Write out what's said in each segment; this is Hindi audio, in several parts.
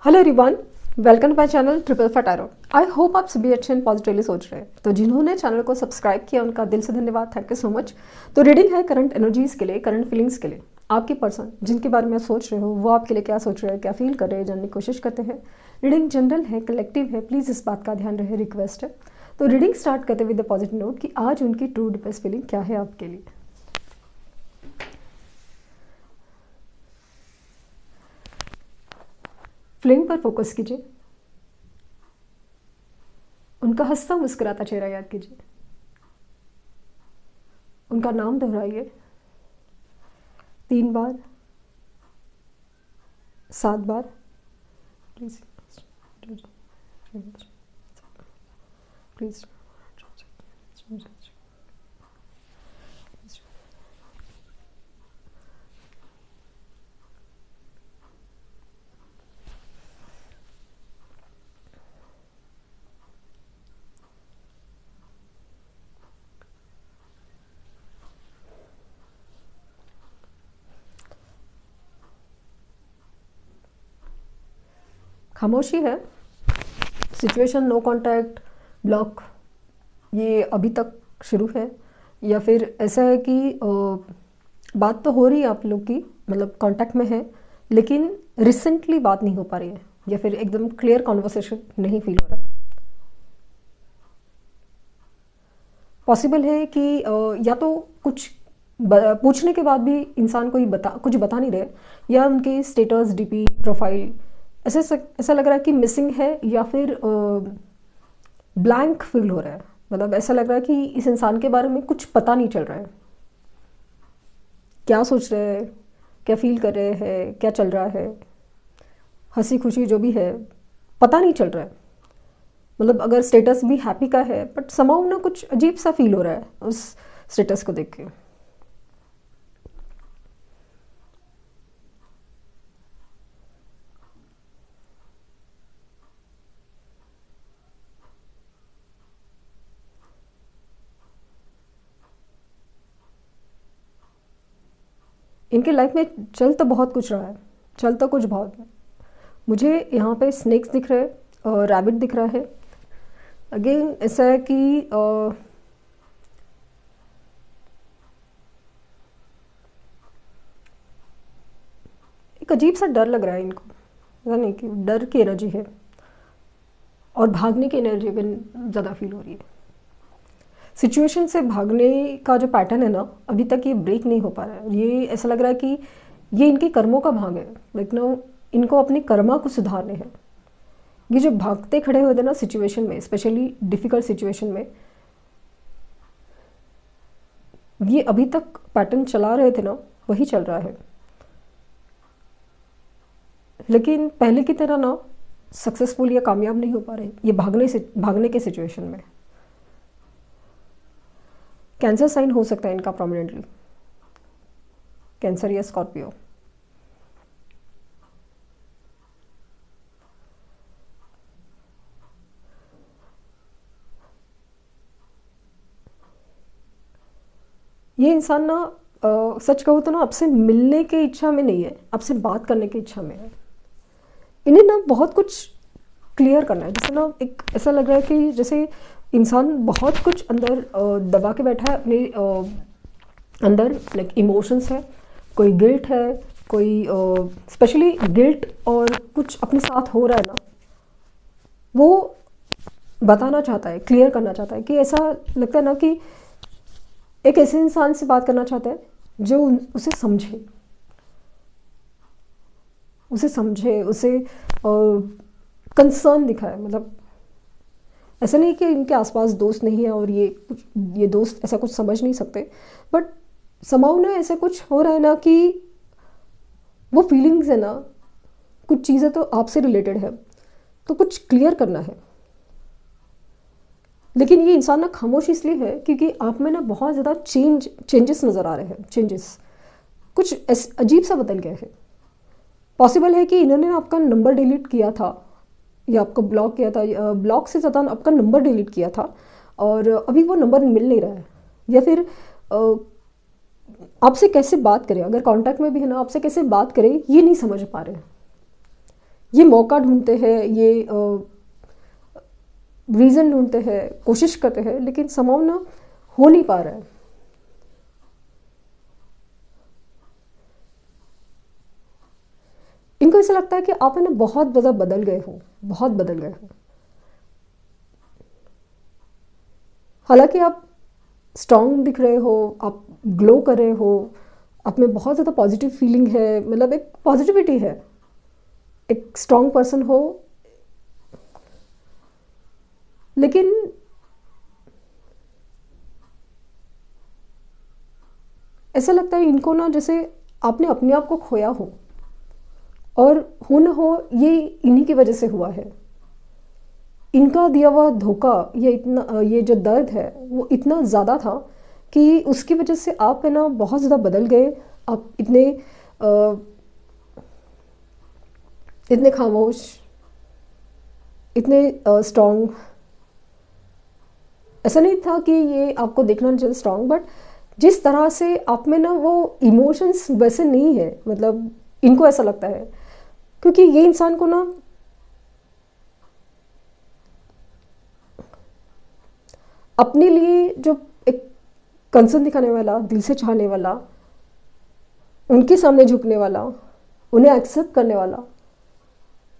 Hello everyone, welcome to my channel triple fat arrow. I hope आप सभी अच्छे एंड पॉजिटिवली सोच रहे हैं। तो जिन्होंने चैनल को सब्सक्राइब किया उनका दिल से धन्यवाद, थैंक यू सो मच। तो रीडिंग है करंट एनर्जीज़ के लिए, करंट फीलिंग्स के लिए। आपकी पर्सन जिनके बारे में सोच रहे हो वो आपके लिए क्या सोच रहे हैं, क्या फील कर रहे हैं, जानने की कोशिश करते हैं। रीडिंग जनरल है, कलेक्टिव है, प्लीज़ इस बात का ध्यान रहे, रिक्वेस्ट है। तो रीडिंग स्टार्ट करते विद द पॉजिटिव नोट कि आज उनकी ट्रू डीपेस्ट फीलिंग क्या है आपके लिए। फ्लेम पर फोकस कीजिए, उनका हंसता मुस्कुराता चेहरा याद कीजिए, उनका नाम दोहराइए 3 बार, 7 बार। प्लीज प्लीज खामोशी है, सिचुएशन नो कांटेक्ट, ब्लॉक, ये अभी तक शुरू है। या फिर ऐसा है कि बात तो हो रही है आप लोग की, मतलब कांटेक्ट में है, लेकिन रिसेंटली बात नहीं हो पा रही है, या फिर एकदम क्लियर कॉन्वर्सेशन नहीं फील हो रहा। पॉसिबल है कि या तो कुछ पूछने के बाद भी इंसान कोई कुछ बता नहीं रहे, या उनके स्टेटस, डीपी, प्रोफाइल ऐसा लग रहा है कि मिसिंग है, या फिर ब्लैंक फील हो रहा है। मतलब ऐसा लग रहा है कि इस इंसान के बारे में कुछ पता नहीं चल रहा है, क्या सोच रहे हैं, क्या फील कर रहे हैं, क्या चल रहा है, हंसी खुशी जो भी है पता नहीं चल रहा है। मतलब अगर स्टेटस भी हैप्पी का है, बट समाउ ना कुछ अजीब सा फील हो रहा है उस स्टेटस को देख के। इनके लाइफ में चल तो बहुत कुछ रहा है, चल तो कुछ बहुत है। मुझे यहाँ पे स्नेक्स दिख रहे हैं और रैबिट दिख रहा है। अगेन ऐसा है कि एक अजीब सा डर लग रहा है इनको, पता नहीं कि डर की एनर्जी है और भागने की एनर्जी भी ज़्यादा फील हो रही है। सिचुएशन से भागने का जो पैटर्न है ना, अभी तक ये ब्रेक नहीं हो पा रहा है। ये ऐसा लग रहा है कि ये इनके कर्मों का भाग है, लाइक नो इनको अपने कर्मा को सुधारने हैं। ये जो भागते खड़े हुए थे ना सिचुएशन में, स्पेशली डिफ़िकल्ट सिचुएशन में, ये अभी तक पैटर्न चला रहे थे ना, वही चल रहा है। लेकिन पहले की तरह ना सक्सेसफुल या कामयाब नहीं हो पा रहे ये भागने के सिचुएशन में। कैंसर साइन हो सकता है इनका प्रोमिनेंटली, कैंसर या स्कॉर्पियो। ये इंसान ना सच कहूँ तो ना आपसे मिलने की इच्छा में नहीं है, आपसे बात करने की इच्छा में है। इन्हें ना बहुत कुछ क्लियर करना है। जैसे ना एक ऐसा लग रहा है कि जैसे इंसान बहुत कुछ अंदर दबा के बैठा है अपने अंदर, लाइक इमोशंस है, कोई गिल्ट है, कोई स्पेशली गिल्ट, और कुछ अपने साथ हो रहा है ना, वो बताना चाहता है, क्लियर करना चाहता है। कि ऐसा लगता है ना कि एक ऐसे इंसान से बात करना चाहता है जो उसे समझे, उसे कंसर्न दिखाए। मतलब ऐसा नहीं कि इनके आसपास दोस्त नहीं है और ये दोस्त ऐसा कुछ समझ नहीं सकते, बट समाउ ना ऐसा कुछ हो रहा है ना कि वो फीलिंग्स है ना, कुछ चीज़ें तो आपसे रिलेटेड है, तो कुछ क्लियर करना है। लेकिन ये इंसान ना खामोश इसलिए है क्योंकि आप में ना बहुत ज़्यादा चेंजेस नज़र आ रहे हैं। चेंजेस कुछ अजीब सा बदल गया है। पॉसिबल है कि इन्होंने आपका नंबर डिलीट किया था या आपको ब्लॉक किया था, ब्लॉक से ज़्यादा आपका नंबर डिलीट किया था और अभी वो नंबर मिल नहीं रहा है। या फिर आपसे कैसे बात करें, अगर कांटेक्ट में भी है ना, आपसे कैसे बात करें ये नहीं समझ पा रहे हैं। ये मौका ढूंढते हैं, ये रीज़न ढूंढते हैं, कोशिश करते हैं, लेकिन समाव ना हो नहीं पा रहा है। इनको ऐसा लगता है कि आप है ना बहुत ज़्यादा बदल गए हो, बहुत बदल गए हो। हालांकि आप स्ट्रांग दिख रहे हो, आप ग्लो कर रहे हो, आप में बहुत ज़्यादा पॉजिटिव फीलिंग है, मतलब एक पॉजिटिविटी है, एक स्ट्रांग पर्सन हो, लेकिन ऐसा लगता है इनको ना जैसे आपने अपने आप को खोया हो, और हो न हो ये इन्हीं की वजह से हुआ है। इनका दिया हुआ धोखा, ये जो दर्द है वो इतना ज़्यादा था कि उसकी वजह से आप है ना बहुत ज़्यादा बदल गए। आप इतने खामोश, इतने स्ट्रॉन्ग। ऐसा नहीं था कि ये आपको देखना नहीं चाहिए स्ट्रॉन्ग, बट जिस तरह से आप में ना वो इमोशंस वैसे नहीं है, मतलब इनको ऐसा लगता है, क्योंकि ये इंसान को ना अपने लिए जो एक कंसर्न दिखाने वाला, दिल से चाहने वाला, उनके सामने झुकने वाला, उन्हें एक्सेप्ट करने वाला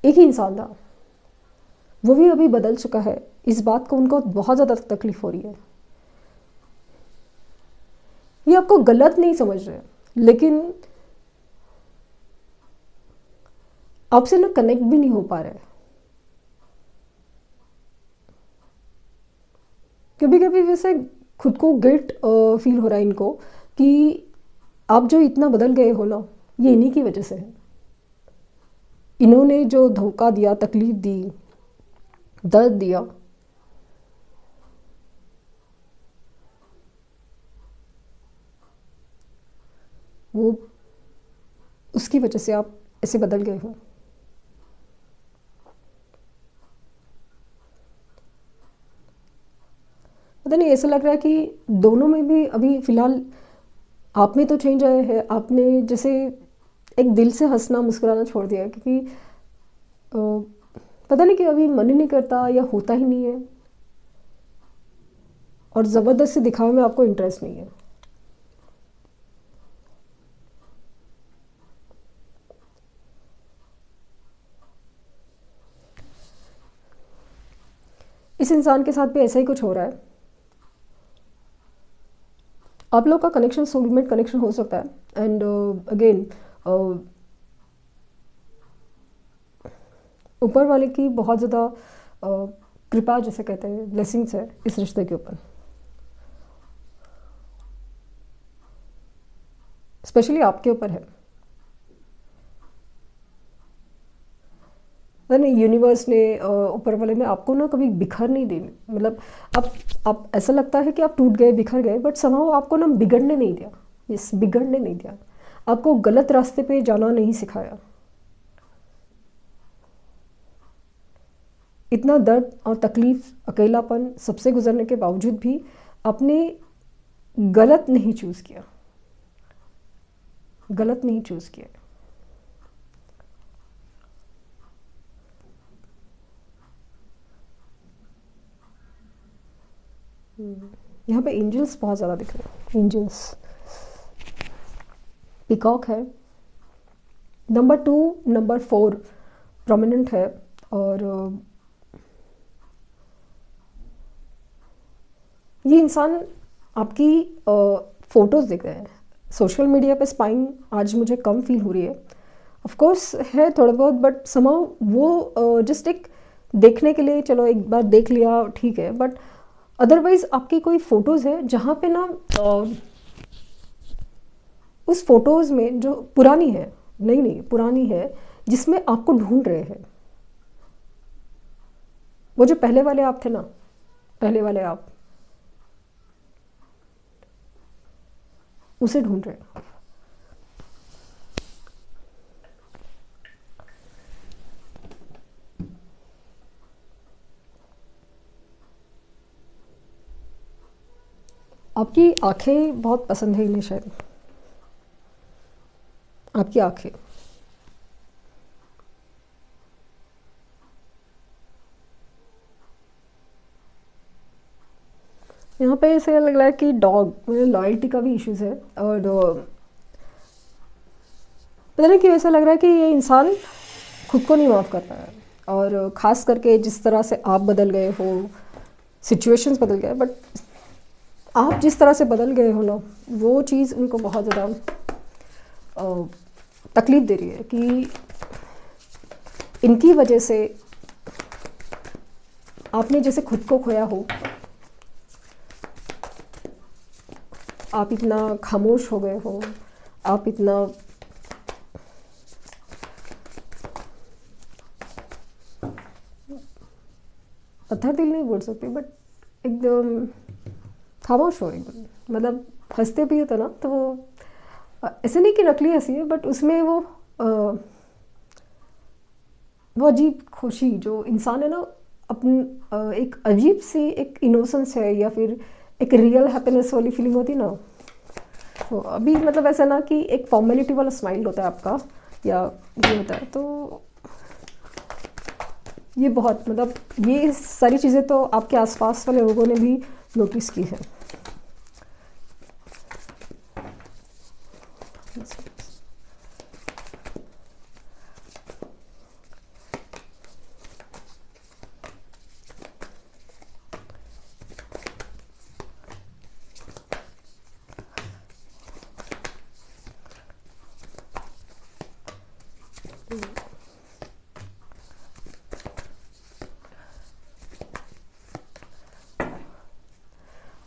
एक ही इंसान था। वो भी अभी बदल चुका है। इस बात को उनको बहुत ज़्यादा तकलीफ हो रही है। ये आपको गलत नहीं समझ रहे, लेकिन आपसे ना कनेक्ट भी नहीं हो पा रहे। कभी कभी वैसे खुद को गिल्ट फील हो रहा है इनको कि आप जो इतना बदल गए हो ना, ये इन्हीं की वजह से है। इन्होंने जो धोखा दिया, तकलीफ दी, दर्द दिया, वो उसकी वजह से आप ऐसे बदल गए हो। पता नहीं, ऐसा लग रहा है कि दोनों में भी अभी फ़िलहाल आप में तो चेंज आया है। आपने जैसे एक दिल से हंसना मुस्कुराना छोड़ दिया है, क्योंकि पता नहीं कि अभी मन ही नहीं करता या होता ही नहीं है, और ज़बरदस्ती दिखावे में आपको इंटरेस्ट नहीं है। इस इंसान के साथ भी ऐसा ही कुछ हो रहा है। आप लोग का कनेक्शन सोलमेट कनेक्शन हो सकता है। एंड अगेन ऊपर वाले की बहुत ज़्यादा कृपा, जैसे कहते हैं, ब्लेसिंग्स है इस रिश्ते के ऊपर। स्पेशली आपके ऊपर है। नहीं, यूनिवर्स ने, ऊपर वाले ने आपको ना कभी बिखर नहीं दी। मतलब आप ऐसा लगता है कि आप टूट गए, बिखर गए, बट समाव आपको ना बिगड़ने नहीं दिया। यस, बिगड़ने नहीं दिया। आपको गलत रास्ते पे जाना नहीं सिखाया। इतना दर्द और तकलीफ, अकेलापन सबसे गुजरने के बावजूद भी आपने गलत नहीं चूज़ किया, गलत नहीं चूज़ किया। यहाँ पे एंजल्स बहुत ज़्यादा दिख रहे हैं। एंजल्स, पिकॉक है, नंबर 2, नंबर 4 प्रोमिनेंट है, और ये इंसान आपकी फ़ोटोज़ दिख रहे हैं सोशल मीडिया पे। स्पाइंग आज मुझे कम फील हो रही है, ऑफ कोर्स है थोड़ा बहुत, बट समाउ वो जस्ट एक देखने के लिए, चलो एक बार देख लिया ठीक है, बट अदरवाइज़ आपकी कोई फ़ोटोज़ है जहाँ पे ना उस फोटोज़ में जो पुरानी है, नहीं पुरानी है, जिसमें आपको ढूंढ रहे हैं। वो जो पहले वाले आप थे ना, पहले वाले आप, उसे ढूंढ रहे हैं। आपकी आंखें बहुत पसंद है इन्हें शायद, आपकी आंखें। यहाँ पे ऐसे लग रहा है कि डॉग, मुझे लॉयल्टी का भी इश्यूज है, और पता नहीं क्यों ऐसा लग रहा है कि ये इंसान खुद को नहीं माफ़ कर रहा है, और ख़ास करके जिस तरह से आप बदल गए हो, सिचुएशंस बदल गए, बट आप जिस तरह से बदल गए हो ना, वो चीज़ उनको बहुत ज़्यादा तकलीफ़ दे रही है कि इनकी वजह से आपने जैसे खुद को खोया हो, आप इतना खामोश हो गए हो, आप इतना पत्थर दिल नहीं बोल सकती, बट एकदम खामोश हो एकदम, मतलब हंसते भी होता ना तो वो ऐसे नहीं कि नकली हंसी है, बट उसमें वो अजीब खुशी जो इंसान है ना, अपन एक अजीब सी एक इनोसेंस है, या फिर एक रियल हैप्पीनेस वाली फीलिंग होती है ना, तो अभी मतलब ऐसा ना कि एक फॉर्मेलिटी वाला स्माइल होता है आपका, या ये होता है, तो ये बहुत मतलब ये सारी चीज़ें तो आपके आसपास वाले लोगों ने भी नोटिस की है।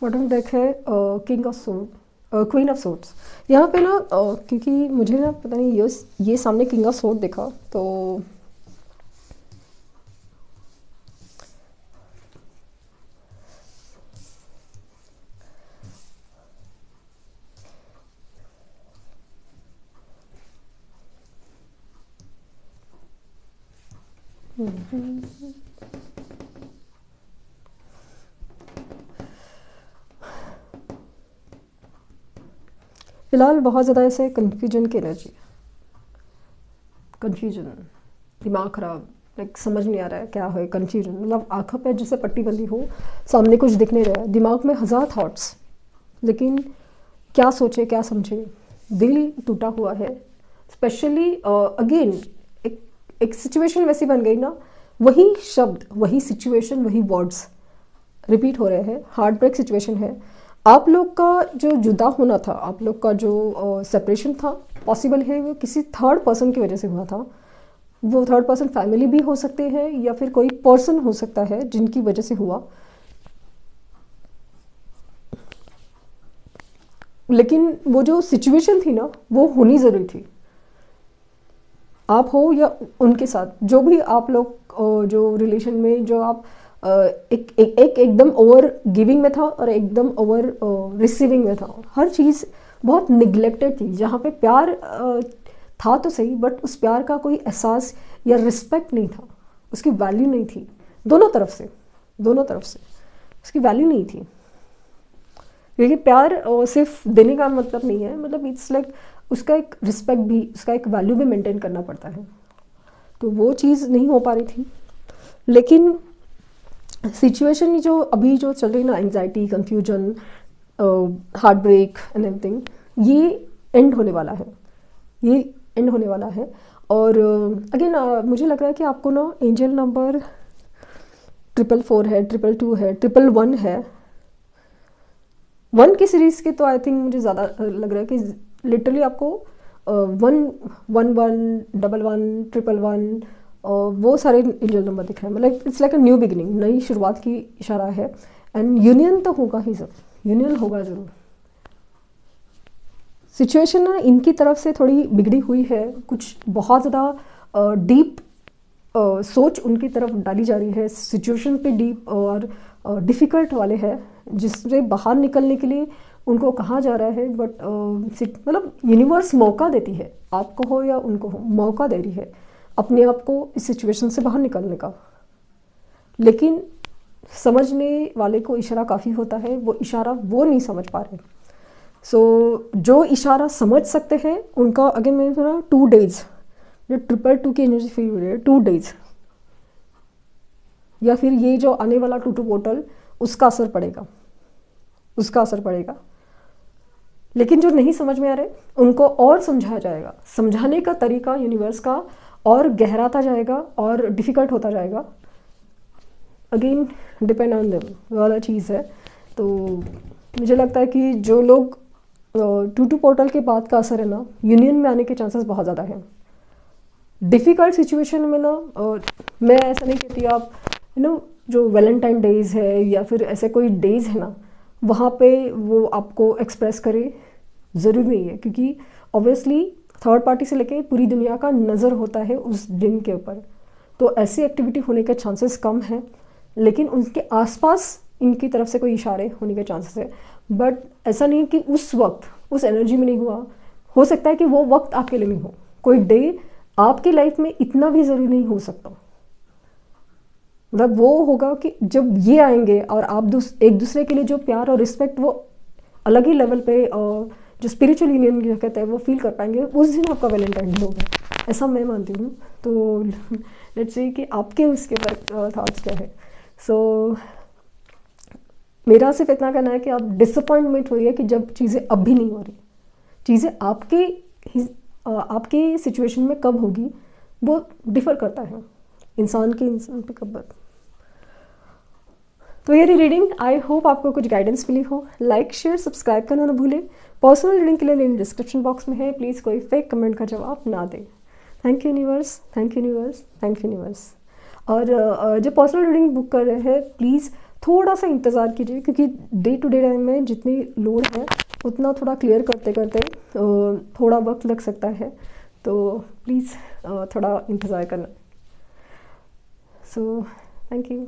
बॉटम डेक है king of sword, queen of swords. यहाँ पे ना क्योंकि मुझे ना पता नहीं ये सामने किंग ऑफ सोर्ड देखा, तो फिलहाल बहुत ज़्यादा ऐसे कन्फ्यूजन की एनर्जी, कन्फ्यूजन, दिमाग ख़राब, लाइक समझ नहीं आ रहा है क्या है, कन्फ्यूजन, मतलब आँखों पे जैसे पट्टी बंदी हो, सामने कुछ दिख नहीं रहा है, दिमाग में हज़ार थॉट्स, लेकिन क्या सोचे क्या समझे, दिल टूटा हुआ है। स्पेशली अगेन एक सिचुएशन वैसी बन गई ना, वही शब्द, वही सिचुएशन, वही वर्ड्स रिपीट हो रहे हैं, हार्ट ब्रेक सिचुएशन है। आप लोग का जो जुदा होना था, आप लोग का जो सेपरेशन था, पॉसिबल है वो किसी थर्ड पर्सन की वजह से हुआ था। वो थर्ड पर्सन फैमिली भी हो सकते हैं, या फिर कोई पर्सन हो सकता है जिनकी वजह से हुआ, लेकिन वो जो सिचुएशन थी ना, वो होनी ज़रूरी थी। आप हो या उनके साथ जो भी आप लोग जो रिलेशन में, जो आप एकदम ओवर गिविंग में था और एकदम ओवर रिसीविंग में था, हर चीज़ बहुत निगलेक्टेड थी। जहाँ पे प्यार था तो सही, बट उस प्यार का कोई एहसास या रिस्पेक्ट नहीं था, उसकी वैल्यू नहीं थी, दोनों तरफ से उसकी वैल्यू नहीं थी। क्योंकि प्यार सिर्फ देने का मतलब नहीं है, मतलब इट्स लाइक उसका एक रिस्पेक्ट भी, उसका एक वैल्यू भी मेंटेन करना पड़ता है, तो वो चीज़ नहीं हो पा रही थी। लेकिन सिचुएशन जो अभी जो चल रही ना, anxiety, confusion, heart break and everything, ये एंड होने वाला है, ये एंड होने वाला है। और अगेन मुझे लग रहा है कि आपको ना एंजल नंबर 444 है, 222 है, 111 है। 1 की सीरीज़ के तो आई थिंक मुझे ज़्यादा लग रहा है कि लिटरली आपको 111, 11, 111 वो सारे एंजल नंबर दिख रहे हैं, मतलब it's like a new beginning, नई शुरुआत की इशारा है। एंड यूनियन तो होगा ही, सब यूनियन होगा ज़रूर। सिचुएशन ना इनकी तरफ से थोड़ी बिगड़ी हुई है, कुछ बहुत ज़्यादा डीप सोच उनकी तरफ डाली जा रही है, सिचुएशन पे डीप और डिफ़िकल्ट वाले हैं, जिससे बाहर निकलने के लिए उनको कहा जा रहा है। बट मतलब यूनिवर्स मौका देती है, आपको हो या उनको हो, मौका दे रही है अपने आप को इस सिचुएशन से बाहर निकलने का। लेकिन समझने वाले को इशारा काफ़ी होता है, वो इशारा वो नहीं समझ पा रहे। सो जो इशारा समझ सकते हैं उनका, अगेन मैंने सुना 2 days, जो 222 की एनर्जी फील हो रही है, 2 days, या फिर ये जो आने वाला 22 पोर्टल, उसका असर पड़ेगा। उसका असर पड़ेगा। लेकिन जो नहीं समझ में आ रहे उनको और समझाया जाएगा, समझाने का तरीका यूनिवर्स का और गहराता जाएगा और डिफ़िकल्ट होता जाएगा। अगेन डिपेंड ऑन देम वाला चीज़ है। तो मुझे लगता है कि जो लोग 2-2 पोर्टल के बाद का असर है ना, यूनियन में आने के चांसेस बहुत ज़्यादा हैं। डिफ़िकल्ट सिचुएशन में ना मैं ऐसा नहीं कहती आप जो वैलेंटाइन डेज़ है या फिर ऐसे कोई डेज़ है ना, वहाँ पे वो आपको एक्सप्रेस करे, ज़रूरी नहीं है, क्योंकि ऑब्वियसली थर्ड पार्टी से लेके पूरी दुनिया का नज़र होता है उस दिन के ऊपर, तो ऐसी एक्टिविटी होने के चांसेस कम हैं। लेकिन उनके आसपास इनकी तरफ से कोई इशारे होने के चांसेस है, बट ऐसा नहीं कि उस वक्त उस एनर्जी में नहीं हुआ। हो सकता है कि वो वक्त आपके लिए नहीं हो, कोई डे आपकी लाइफ में इतना भी ज़रूरी नहीं हो सकता। मतलब वो होगा कि जब ये आएंगे और आप एक दूसरे के लिए जो प्यार और रिस्पेक्ट वो अलग ही लेवल पे जो स्पिरिचुअल यूनियन जो कहते हैं वो फील कर पाएंगे, उस दिन आपका वैलेंटाइन डे होगा, ऐसा मैं मानती हूँ। तो लेट्स से कि आपके उसके ऊपर थॉट्स क्या है। सो मेरा सिर्फ इतना कहना है कि आप डिसअपॉइंटमेंट हो रही है कि जब चीज़ें अब भी नहीं हो रही, चीज़ें आपके सिचुएशन में कब होगी वो डिफ़र करता है इंसान पे कब। तो ये रीडिंग आई होप आपको कुछ गाइडेंस मिली हो। लाइक शेयर सब्सक्राइब करना ना भूलें। पर्सनल रीडिंग के लिए लिंक डिस्क्रिप्शन बॉक्स में है, प्लीज़ कोई फेक कमेंट का जवाब ना दें। Thank you universe, thank you universe, thank you universe. और जो पर्सनल रीडिंग बुक कर रहे हैं प्लीज़ थोड़ा सा इंतज़ार कीजिए, क्योंकि डे टू डे टाइम में जितनी लोड है उतना थोड़ा क्लियर करते करते थोड़ा वक्त लग सकता है, तो प्लीज़ थोड़ा इंतज़ार करना। So thank you.